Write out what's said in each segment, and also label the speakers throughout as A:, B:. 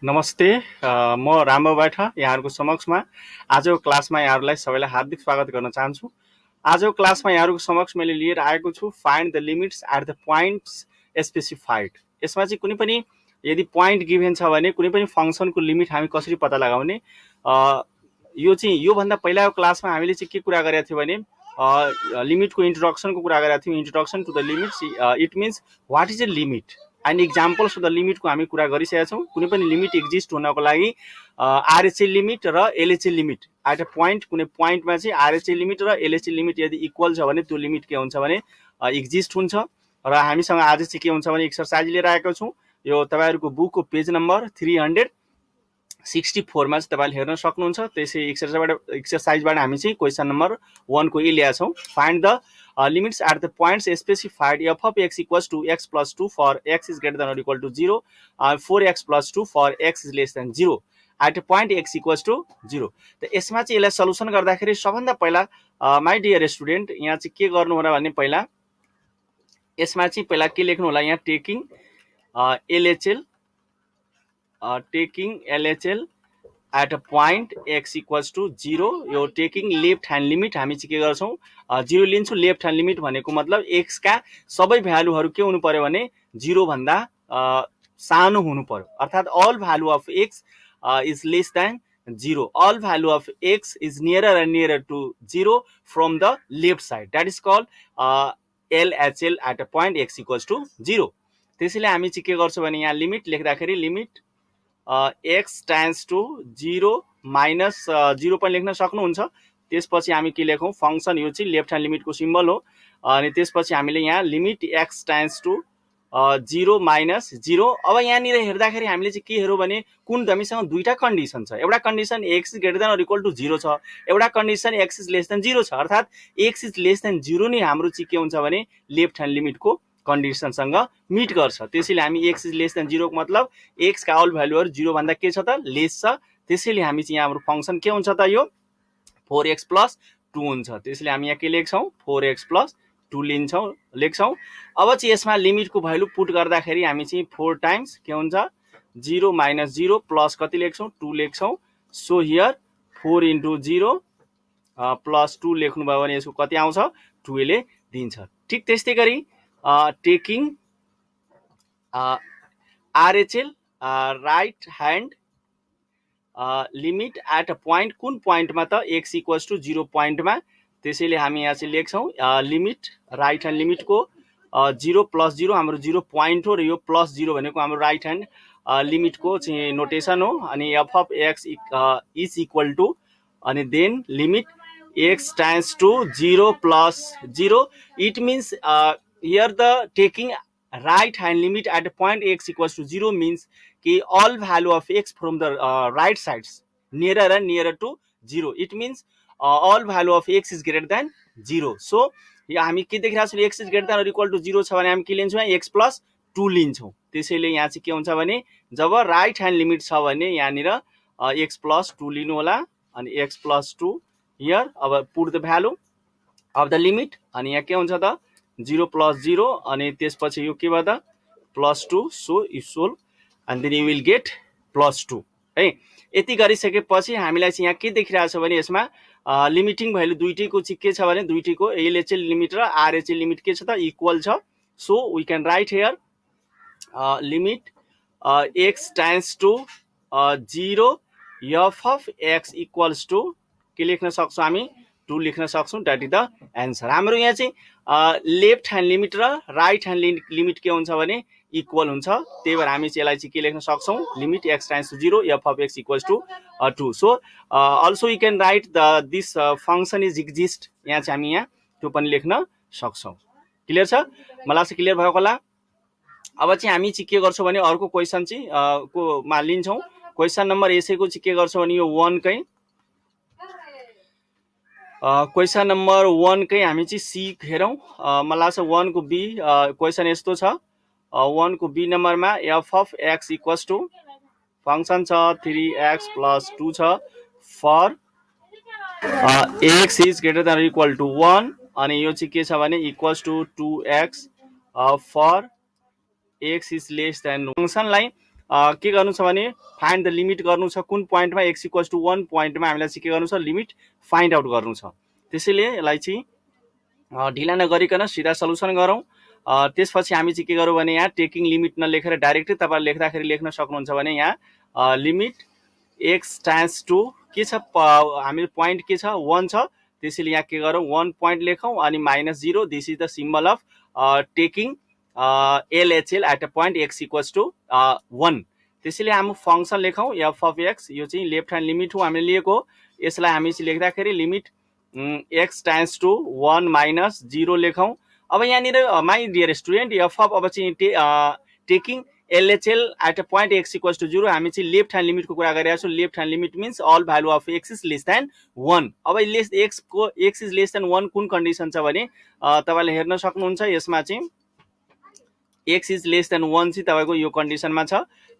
A: नमस्ते म रामबाबु बाठा यहाँहरूको समक्षमा आजको क्लासमा यहाँहरूलाई सबैलाई हार्दिक स्वागत गर्न चाहन्छु। आजको क्लासमा यहाँहरूको समक्ष मैले लिएर आएको छु find the limits at the points specified. यसमा चाहिँ कुनै पनि यदि पोइन्ट गिभेन छ भने कुनै पनि फङ्सनको लिमिट हामी कसरी पत्ता लगाउने, यो चाहिँ योभन्दा पहिलाको क्लासमा हामीले चाहिँ के कुरा गरेका थियौँ भने लिमिटको इन्ट्रोडक्सनको कुरा गरेका थियौँ। Introduction to the limits, it means what is a limit and examples of the लिमिटको हामी कुरा गरिसकेका छौँ। कुनै पनि लिमिट एक्जिस्ट हुनको लागि आरएचएल लिमिट र LHL limit at a point, कुनै पोइन्टमा चाहिँ आरएचएल लिमिट र एलएचएल लिमिट यदि इक्वल छ भने त्यो लिमिट के हुन्छ भने एक्जिस्ट हुन्छ। र हामीसँग आज चाहिँ के हुन्छ भने एक्सरसाइज लिएर आएको छौँ। यो तपाईँहरूको बुकको पेज नम्बर 364 मा चाहिँ तपाईँले हेर्न सक्नुहुन्छ। त्यसै एक्सरसाइजबाट हामी चाहिँ क्वेसन नम्बर 1 को ल्याएका छौँ। Find the limits at the points specified f of x equals to x plus 2 for x is greater than or equal to 0, 4x plus 2 for x is less than 0 at a point x equals to 0। त यसमा चाहिँ यसलाई solution गर्दाखेरि सबभन्दा पहिला my dear student यहाँ चाहिँ के गर्नु होला भने पहिला यसमा चाहिँ पहिला के लेख्नु होला, यहाँ taking LHL at a point x equals to 0। यो टेकिङ लेफ्ट ह्यान्ड लिमिट हामी चाहिँ के गर्छौँ 0 लिन्छौँ। लेफ्ट ह्यान्ड लिमिट भनेको मतलब x का सबै भ्यालुहरू के हुनु पर्यो भने 0 भन्दा सानो हुनु पर्यो, अर्थात् all value of x is less than 0, all value of x is nearer and nearer to 0 from the left side, that is called LHL at a point x equals to 0। त्यसैले हामी चाहिँ के गर्छौँ भने यहाँ लिमिट लेख्दाखेरि limit x tends to 0 minus 0 पनि लेख्न सक्नुहुन्छ। त्यसपछि हामी के लेखौँ फङ्सन, यो चाहिँ लेफ्ट ह्यान्ड लिमिटको सिम्बल हो। अनि त्यसपछि हामीले यहाँ limit x tends to 0 minus 0। अब यहाँनिर हेर्दाखेरि हामीले चाहिँ के हेरौँ भने कुन हामीसँग दुईवटा कन्डिसन छ। एउटा condition x is greater than or equal to 0 छ, एउटा condition x is less than 0 छ, अर्थात् x इज लेस देन 0 नै हाम्रो चाहिँ के हुन्छ भने लेफ्ट ह्यान्ड लिमिटको कन्डिसनसँग मिट गर्छ। त्यसैले हामी x इज लेस देन 0 को मतलब x का अल भ्यालुहरू 0 भन्दा के छ त लेस छ। त्यसैले हामी चाहिँ यहाँ हाम्रो फङ्सन के हुन्छ त यो 4x प्लस 2 हुन्छ। त्यसैले हामी यहाँ के लेख्छौँ 4x प्लस 2 लेख्छौँ। अब चाहिँ यसमा लिमिटको भ्यालु पुट गर्दाखेरि हामी चाहिँ 4 टाइम्स के हुन्छ 0 माइनस 0 प्लस कति लेख्छौँ 2 लेख्छौँ। सो हियर 4 इन्टु 0 प्लस 2 लेख्नुभयो भने यसको कति आउँछ 2 ले दिन्छ। ठिक त्यस्तै गरी taking RHL right hand limit at a point, कुन पोइन्टमा त x इक्वल्स टु 0 पोइन्टमा। त्यसैले हामी यहाँ चाहिँ लेख्छौँ लिमिट राइट ह्यान्ड लिमिटको 0 प्लस 0 हाम्रो 0 पोइन्ट हो र यो प्लस 0 भनेको हाम्रो राइट ह्यान्ड लिमिटको चाहिँ नोटेसन हो। अनि f of x is equal to अनि then limit x tends to 0 plus 0। It means here the taking right hand limit at a point x equals to 0 means कि all value of x from the right sides nearer and nearer to 0, it means all value of x is greater than 0। so यहाँ हामी के देखिरहेको छौँ x is greater than or equal to 0 छ भने हामी के लिन्छौँ x plus 2 लिन्छौँ। त्यसैले यहाँ चाहिँ के हुन्छ भने जब राइट ह्यान्ड लिमिट छ भने यहाँनिर x plus 2 लिनु होला। अनि x plus 2 हियर अब put the value of the limit, अनि यहाँ के हुन्छ त 0 प्लस 0 अनि त्यसपछि यो के भयो त plus 2। So you solve and then you will get plus 2 है। यति गरिसकेपछि हामीलाई चाहिँ यहाँ के देखिरहेको छ भने यसमा लिमिटिङ भ्यालु दुईटैको चाहिँ के छ भने दुईटैको एलएचएल लिमिट र आरएचएल लिमिट के छ त इक्वल छ। So we can write here limit x tends to 0 F of x equals to के लेख्न सक्छौँ हामी 2 लेख्न सक्छौँ। That is the answer. हाम्रो यहाँ चाहिँ लेफ्ट ह्यान्ड लिमिट र राइट ह्यान्ड लिमिट के हुन्छ भने इक्वल हुन्छ, त्यही भएर हामी चाहिँ यसलाई चाहिँ के लेख्न सक्छौँ limit x tends to 0 F of x equals to 2। So also you can write the this function is exist, यहाँ चाहिँ हामी यहाँ त्यो पनि लेख्न सक्छौँ। क्लियर छ, मलाई चाहिँ क्लियर भएको होला। अब चाहिँ हामी चाहिँ के गर्छौँ भने अर्को क्वेसन चाहिँ कोमा लिन्छौँ। क्वेसन नम्बर यसैको चाहिँ के गर्छौँ भने यो 1 कै क्वेसन नम्बर 1 कै हामी चाहिँ सी हेरौँ। मलाई लाग्छ 1 को बी क्वेसन यस्तो छ। 1 को बी नम्बरमा f of x equals to function छ 3x प्लस 2 छ for x is greater than equal to 1 अनि यो चाहिँ के छ भने equals to 2x for x is less than फङ्सनलाई के गर्नु छ भने फाइन्ड द लिमिट गर्नु छ कुन पोइन्टमा x इक्वल्स टु 1 पोइन्टमा हामीलाई चाहिँ के गर्नु छ लिमिट फाइन्ड आउट गर्नु छ। त्यसैले यसलाई चाहिँ ढिला नगरिकन सिधा सल्युसन गरौँ। त्यसपछि हामी चाहिँ के गरौँ भने यहाँ टेकिङ लिमिट नलेखेर डाइरेक्टली तपाईँले लेख्दाखेरि लेख्न सक्नुहुन्छ भने यहाँ लिमिट x टाइम्स टु के छ हामी पोइन्ट के छ 1 छ। त्यसैले यहाँ के गरौँ 1 पोइन्ट लेखौँ अनि -0 this is the symbol of taking LHL at a point x equals to 1। त्यसैले हामी फङ्सन लेखौँ f अफ x, यो चाहिँ लेफ्ट ह्यान्ड लिमिट हो हामीले लिएको। यसलाई हामी चाहिँ लेख्दाखेरि लिमिट x टाइम्स टु 1 - 0 लेखौँ। अब यहाँनिर my dear student f of अब चाहिँ taking LHL at a point x equals to 0 हामी चाहिँ लेफ्ट ह्यान्ड लिमिटको कुरा गरिरहेको छौँ। Left hand limit means all value of x is less than 1। अब x इज लेस देन 1 कुन कन्डिसन छ भने तपाईँले हेर्न सक्नुहुन्छ यसमा चाहिँ x इज लेस देन 1 चाहिँ तपाईँको यो कन्डिसनमा छ।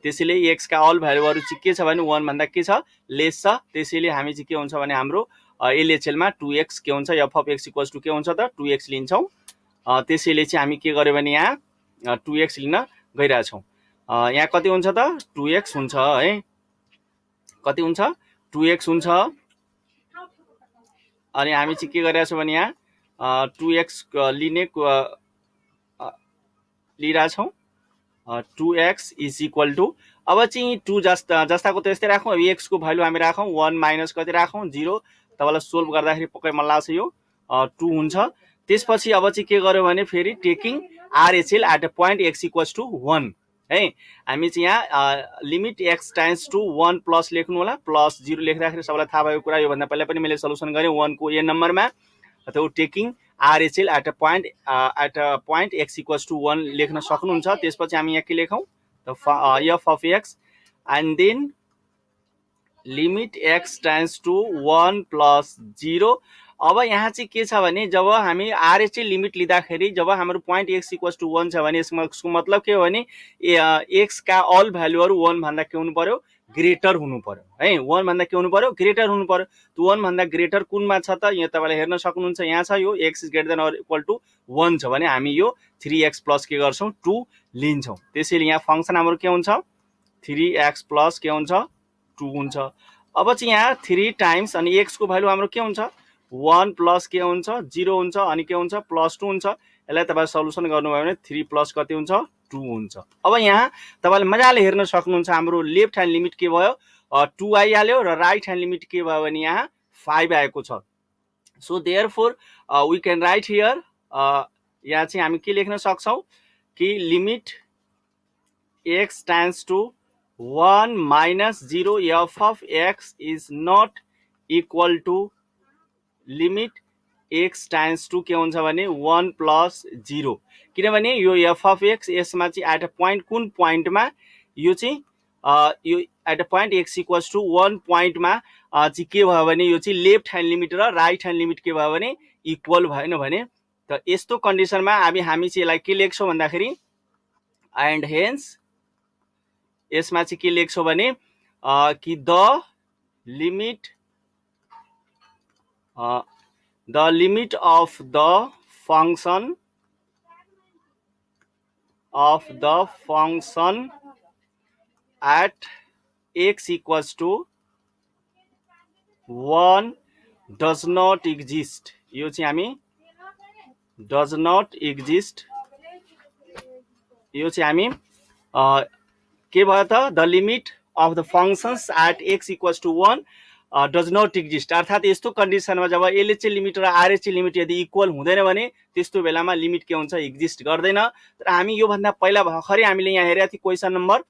A: त्यसैले x का अल भ्यालुहरू चाहिँ के छ भने 1 भन्दा के छ लेस छ। त्यसैले हामी चाहिँ के हुन्छ भने हाम्रो LHL मा 2x के हुन्छ f of x equals to के हुन्छ त 2x लिन्छौँ। त्यसैले चाहिँ हामी के गर्यो भने यहाँ 2x लिन गइरहेछौँ। यहाँ कति हुन्छ त 2x हुन्छ है, कति हुन्छ 2x हुन्छ। अनि हामी चाहिँ के गरिरहेछौँ भने यहाँ 2x लिइरहेछौँ 2x is equal to अब चाहिँ 2 जस्ताको त्यस्तै राखौँ। अब x को भ्यालु हामी राखौँ 1 माइनस कति राखौँ 0। तपाईँलाई सोल्भ गर्दाखेरि पक्कै मन लाग्छ यो 2 हुन्छ। त्यसपछि अब चाहिँ के गर्यो भने फेरि taking RHL at a point x equals to 1 है। हामी चाहिँ यहाँ limit x times to 1 plus लेख्नु होला। प्लस 0 लेख्दाखेरि सबैलाई थाहा भएको कुरा, योभन्दा पहिला पनि मैले सल्युसन गरेँ 1 को a नम्बरमा। अथवा taking RHL at a point x equals to 1 लेख्न सक्नुहुन्छ। त्यसपछि हामी यहाँ के लेखौँ f of x and then limit x times to 1 plus 0। अब यहाँ चाहिँ के छ भने जब हामी RHL लिमिट लिँदाखेरि जब हाम्रो पोइन्ट x इक्वल्स टु 1 छ भने यसको मतलब के हो भने x का अल भ्यालुहरू 1 भन्दा के हुनु पर्यो ग्रेटर हुनु पर्यो है। 1 भन्दा के हुनु पर्यो ग्रेटर हुनु पर्यो। त्यो 1 भन्दा ग्रेटर कुनमा छ त यहाँ तपाईँले हेर्न सक्नुहुन्छ। यहाँ छ यो x is greater than or equal to 1 छ भने हामी यो 3x प्लस के गर्छौँ 2 लिन्छौँ। त्यसैले यहाँ फङ्सन हाम्रो के हुन्छ 3x प्लस के हुन्छ 2 हुन्छ। अब चाहिँ यहाँ 3 टाइम्स अनि x को भ्यालु हाम्रो के हुन्छ 1 प्लस के हुन्छ 0 हुन्छ अनि के हुन्छ प्लस 2 हुन्छ। यसलाई तपाईँ सल्युसन गर्नुभयो भने 3 प्लस कति हुन्छ 2 हुन्छ। अब यहाँ तपाईँले मजाले हेर्न सक्नुहुन्छ हाम्रो लेफ्ट ह्यान्ड लिमिट के भयो 2 आइहाल्यो र राइट ह्यान्ड लिमिट के भयो भने यहाँ 5 आएको छ। So therefore we can write here यहाँ चाहिँ हामी के लेख्न सक्छौँ कि limit x times to 1 minus 0 f of x is not equal to limit x times to के हुन्छ भने 1 प्लस 0। किनभने यो f अफ x यसमा चाहिँ एट अ पोइन्ट कुन पोइन्टमा यो चाहिँ यो at a point x equals to 1 पोइन्टमा चाहिँ के भयो भने यो चाहिँ लेफ्ट ह्यान्ड लिमिट र राइट ह्यान्ड लिमिट के भयो भने इक्वल भएन भने त यस्तो कन्डिसनमा हामी चाहिँ यसलाई के लेख्छौँ भन्दाखेरि एन्ड हेन्स यसमा चाहिँ के लेख्छौँ भने कि the limit of the function at x equals to 1 does not exist। यो चाहिँ हामी does not exist यो चाहिँ हामी के भयो त the limit of the functions at x equals to 1 does not exist. अर्थात् यस्तो कन्डिसनमा जब LHL लिमिट र RHL लिमिट यदि इक्वल हुँदैन भने त्यस्तो बेलामा लिमिट के हुन्छ एक्जिस्ट गर्दैन। तर हामी योभन्दा पहिला भर्खरै हामीले यहाँ हेरेका थियौँ क्वेसन नम्बर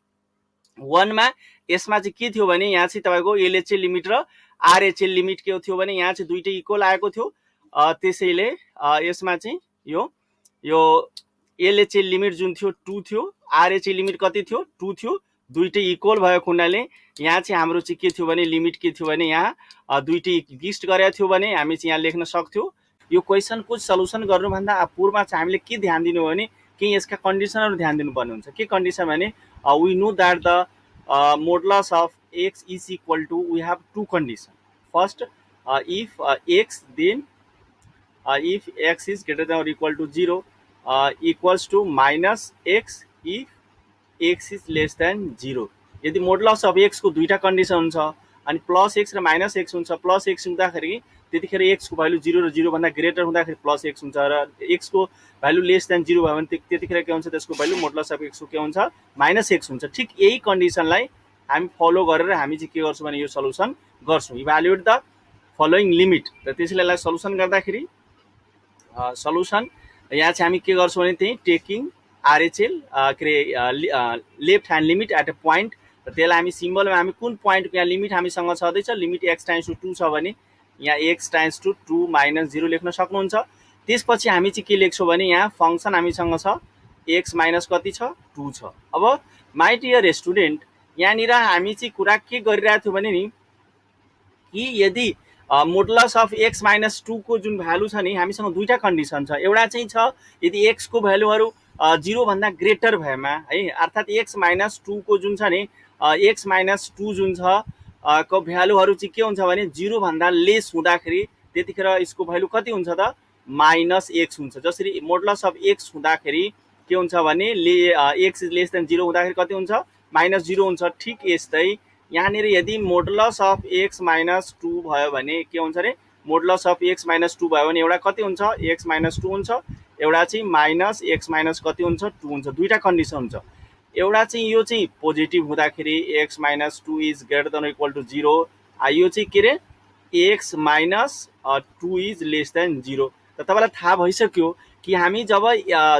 A: 1 मा। यसमा चाहिँ के थियो भने यहाँ चाहिँ तपाईँको LHL लिमिट र RHL लिमिट के थियो भने यहाँ चाहिँ दुईटै इक्वल आएको थियो। त्यसैले यसमा चाहिँ यो LHL लिमिट जुन थियो 2 थियो, RHL लिमिट कति थियो 2 थियो। दुईटै इक्वल भएको हुनाले यहाँ चाहिँ हाम्रो चाहिँ के थियो भने लिमिट के थियो भने यहाँ दुईटै एक्जिस्ट गरेको थियो भने हामी चाहिँ यहाँ लेख्न सक्थ्यौँ। यो क्वेसनको सल्युसन गर्नुभन्दा पूर्वमा चाहिँ हामीले के ध्यान दिनु हो भने केही यसका कन्डिसनहरू ध्यान दिनुपर्ने हुन्छ। के कन्डिसन भने we know that the modulus of x is equal to we have two condition. First if x is greater than or equal to 0 equals to minus x if x is less than 0। यदि modulus of x को दुईटा condition हुन्छ अनि plus x र minus x हुन्छ, plus x हुँदाखेरि त्यतिखेर x को भ्यालु 0 र 0 भन्दा ग्रेटर हुँदाखेरि प्लस एक्स हुन्छ र एक्स को भ्यालु लेस देन 0 भयो भने त्यतिखेर के हुन्छ, त्यसको भ्यालु मोडुलस अफ एक्स को के हुन्छ, माइनस एक्स हुन्छ। ठिक यही कन्डिसनलाई हामी फलो गरेर हामी चाहिँ के गर्छौँ भने यो सल्युसन गर्छौँ, इभ्यालुएट द फलोइङ लिमिट। र त्यसैले यसलाई सल्युसन गर्दाखेरि सल्युसन यहाँ चाहिँ हामी के गर्छौँ भने त्यही टेकिङ आरएचएल के अरे left hand limit at a point, र त्यसलाई हामी सिम्बलमा हामी कुन पोइन्टको यहाँ लिमिट हामीसँग छँदैछ, लिमिट एक्स टाइम्स टू 2 छ भने यहाँ एक्स टाइम्स टू 2 माइनस 0 लेख्न सक्नुहुन्छ। त्यसपछि हामी चाहिँ के लेख्छौँ भने यहाँ फङ्सन हामीसँग छ एक्स माइनस कति छ, 2 छ। अब माई डियर स्टुडेन्ट, यहाँनिर हामी चाहिँ कुरा के गरिरहेको थियो भने नि कि यदि मोडुलस अफ एक्स माइनस 2 को जुन भ्यालु छ नि हामीसँग दुईटा कन्डिसन छ। एउटा चाहिँ छ यदि एक्स को भ्यालुहरू 0 भन्दा ग्रेटर भएमा है, अर्थात् एक्स माइनस 2 को जुन छ नि एक्स माइनस 2 जुन छ को भ्यालुहरू चाहिँ के हुन्छ भने 0 भन्दा लेस हुँदाखेरि त्यतिखेर यसको भ्यालु कति हुन्छ त, माइनस एक्स हुन्छ। जसरी मोडुलस अफ एक्स हुँदाखेरि के हुन्छ भने एक्स इज लेस देन 0 हुँदाखेरि कति हुन्छ, माइनस 0 हुन्छ। ठिक यस्तै यहाँनिर यदि मोडुलस अफ एक्स माइनस 2 भयो भने के हुन्छ अरे, मोडुलस अफ एक्स माइनस 2 भयो भने एउटा कति हुन्छ, एक्स माइनस 2 हुन्छ, एउटा चाहिँ माइनस एक्स माइनस कति हुन्छ, 2 हुन्छ। दुईटा कन्डिसन हुन्छ, एउटा चाहिँ यो चाहिँ पोजिटिभ हुँदाखेरि x minus 2 is greater than equal to 0, यो चाहिँ के अरे x minus 2 is less than 0। त तपाईँलाई थाहा भइसक्यो कि हामी जब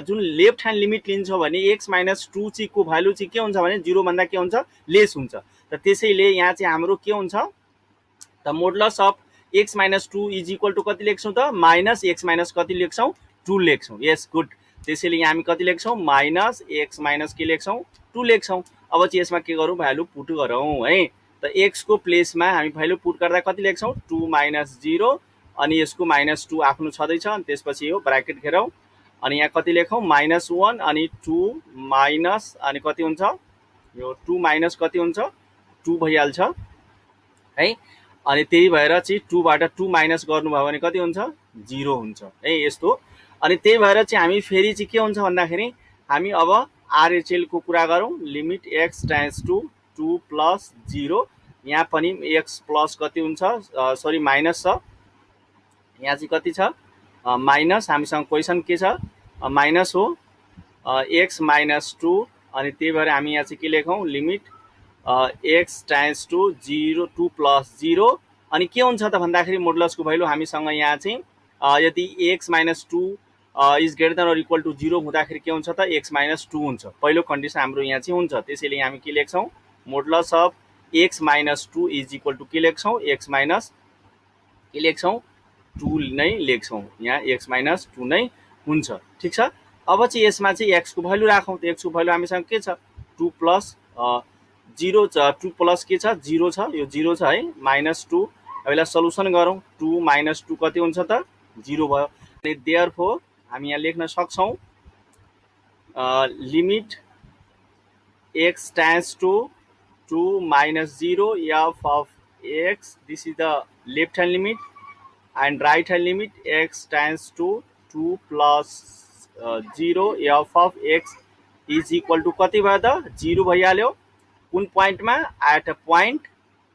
A: जुन लेफ्ट ह्यान्ड लिमिट लिन्छौँ भने एक्स माइनस 2 चाहिँ को भ्यालु चाहिँ के हुन्छ भने 0 भन्दा के हुन्छ, लेस हुन्छ। त त्यसैले यहाँ चाहिँ हाम्रो के हुन्छ त modulus of x minus 2 is equal to कति लेख्छौँ त, माइनस एक्स माइनस कति लेख्छौँ, 2 लेख्छौँ। यस गुड, त्यसैले यहाँ हामी कति लेख्छौँ, माइनस एक्स माइनस के लेख्छौँ, 2 लेख्छौँ। अब चाहिँ यसमा के गरौँ, भ्यालु पुट गरौँ है। त एक्स को प्लेसमा हामी भ्यालु पुट गर्दा कति लेख्छौँ, 2 माइनस 0 अनि यसको माइनस 2 आफ्नो छँदैछ अनि त्यसपछि यो ब्राकेट घेरौँ अनि यहाँ कति लेखौँ, माइनस 1 अनि 2 माइनस अनि कति हुन्छ, यो 2 माइनस कति हुन्छ, 2 भइहाल्छ है। अनि त्यही भएर चाहिँ 2 बाट 2 माइनस गर्नुभयो भने कति हुन्छ, 0 हुन्छ है यस्तो। अनि त्यही भएर चाहिँ हामी फेरि चाहिँ के हुन्छ भन्दाखेरि हामी अब आरएचएल को कुरा गरौँ, limit x times to 2 plus 0, यहाँ पनि एक्स प्लस कति हुन्छ, सरी माइनस छ, यहाँ चाहिँ कति छ, माइनस, हामीसँग क्वेसन के छ, माइनस हो, एक्स माइनस 2 अनि त्यही भएर हामी यहाँ चाहिँ के लेखौँ, limit x times to 0 2 plus 0 अनि के हुन्छ त भन्दाखेरि मोडुलसको भ्यालु हामीसँग यहाँ चाहिँ यदि x minus 2 is greater than or equal to 0 हुँदाखेरि के हुन्छ त, एक्स माइनस 2 हुन्छ। पहिलो कन्डिसन हाम्रो यहाँ चाहिँ हुन्छ। त्यसैले हामी के लेख्छौँ, modulus of x minus 2 is equal to के लेख्छौँ, एक्स माइनस के लेख्छौँ, 2 नै लेख्छौँ, यहाँ एक्स माइनस 2 नै हुन्छ। ठिक छ। अब चाहिँ यसमा चाहिँ एक्स को भ्यालु राखौँ। त एक्स को भ्यालु हामीसँग के छ, 2 प्लस 0 छ, 2 प्लस के छ, 0 छ, यो 0 छ है, माइनस 2। अब यसलाई सल्युसन गरौँ, 2 माइनस 2 कति हुन्छ त, 0 भयो। अनि देयरफोर हामी यहाँ लेख्न सक्छौँ limit x times to 2 minus 0 F of x, this is the left hand limit, and right hand limit x tends to 2 plus 0 f of x is equal to कति भयो त, 0 भइहाल्यो। कुन पोइन्टमा, एट अ पोइन्ट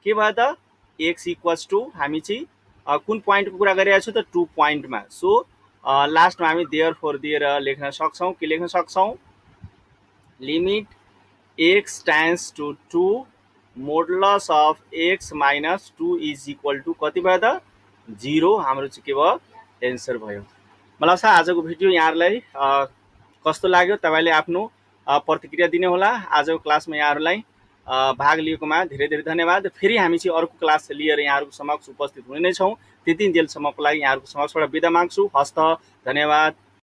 A: के भयो त, x equals to, हामी चाहिँ कुन पोइन्टको कुरा गरिरहेको छु त, 2 पोइन्टमा। सो लास्टमा हामी देयरफोर दिएर लेख्न सक्छौँ, के लेख्न सक्छौँ, limit x tends to 2 modulus of x minus 2 is equal to कति भयो त, 0। हाम्रो चाहिँ के भयो, एन्सर भयो। मलाई लाग्छ आजको भिडियो यहाँहरूलाई कस्तो लाग्यो, तपाईँले आफ्नो प्रतिक्रिया दिने होला। आजको क्लासमा यहाँहरूलाई भाग लिएकोमा धेरै धेरै धन्यवाद। फेरि हामी चाहिँ अर्को क्लास लिएर यहाँहरूको समक्ष उपस्थित हुने नै छौँ। त्यति जेलसम्मको लागि यहाँहरूको समक्षबाट बिदा माग्छु। हस्त, धन्यवाद।